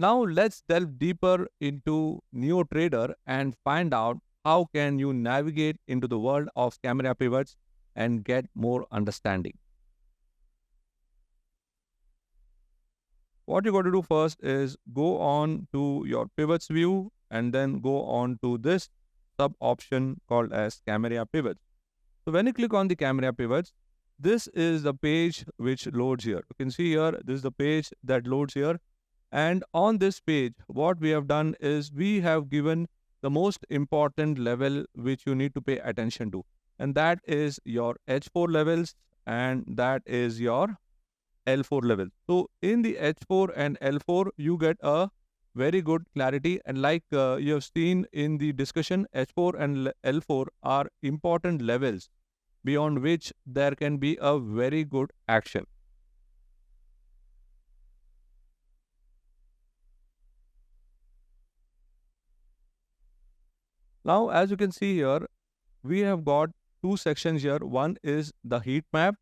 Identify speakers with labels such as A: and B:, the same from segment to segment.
A: Now let's delve deeper into NeoTrader and find out how can you navigate into the world of camera pivots and get more understanding. What you got to do first is go on to your pivots view and then go on to this sub option called as camera pivots. So when you click on the camera pivots, this is the page which loads here. You can see here, this is the page that loads here. And on this page, what we have done is we have given the most important level which you need to pay attention to. And that is your H4 levels and that is your L4 level. So in the H4 and L4, you get a very good clarity. And like you have seen in the discussion, H4 and L4 are important levels beyond which there can be a very good action. Now, as you can see here, we have got two sections here. One is the heat map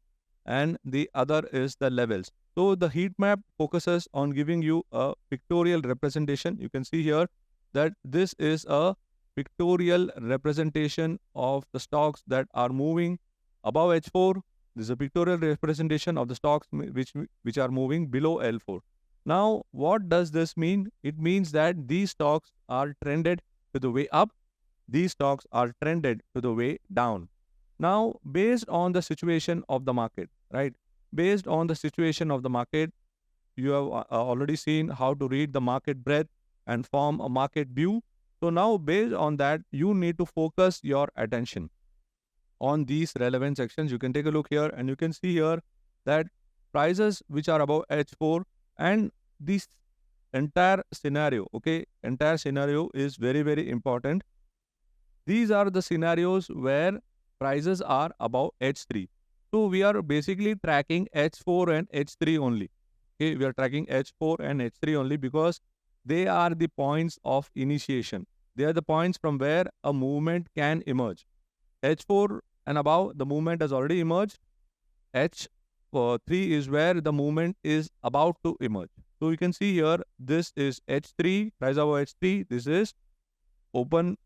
A: and the other is the levels. So the heat map focuses on giving you a pictorial representation. You can see here that this is a pictorial representation of the stocks that are moving above H4. This is a pictorial representation of the stocks which are moving below L4. Now, what does this mean? It means that these stocks are trended to the way up. These stocks are trended to the way down. Now, based on the situation of the market, right? Based on the situation of the market, you have already seen how to read the market breadth and form a market view. So now, based on that, you need to focus your attention on these relevant sections. You can take a look here and you can see here that prices which are above H4 and this entire scenario, okay, entire scenario is very, very important. These are the scenarios where prices are above H3. So we are basically tracking H4 and H3 only. Okay, we are tracking H4 and H3 only because they are the points of initiation. They are the points from where a movement can emerge. H4 and above, the movement has already emerged. H3 is where the movement is about to emerge. So you can see here, this is H3, price above H3. This is open.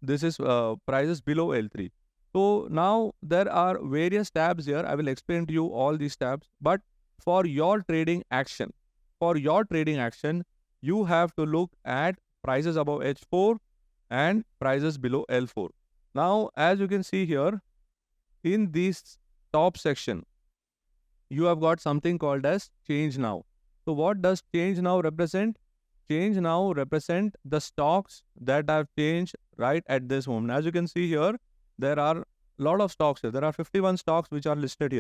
A: This is prices below L3. So now there are various tabs here. I will explain to you all these tabs. But for your trading action, you have to look at prices above H4 and prices below L4. Now, as you can see here, in this top section, you have got something called as change now. So what does change now represent? Change now represent the stocks that have changed right at this moment. As you can see here, there are a lot of stocks here. There are 51 stocks which are listed here.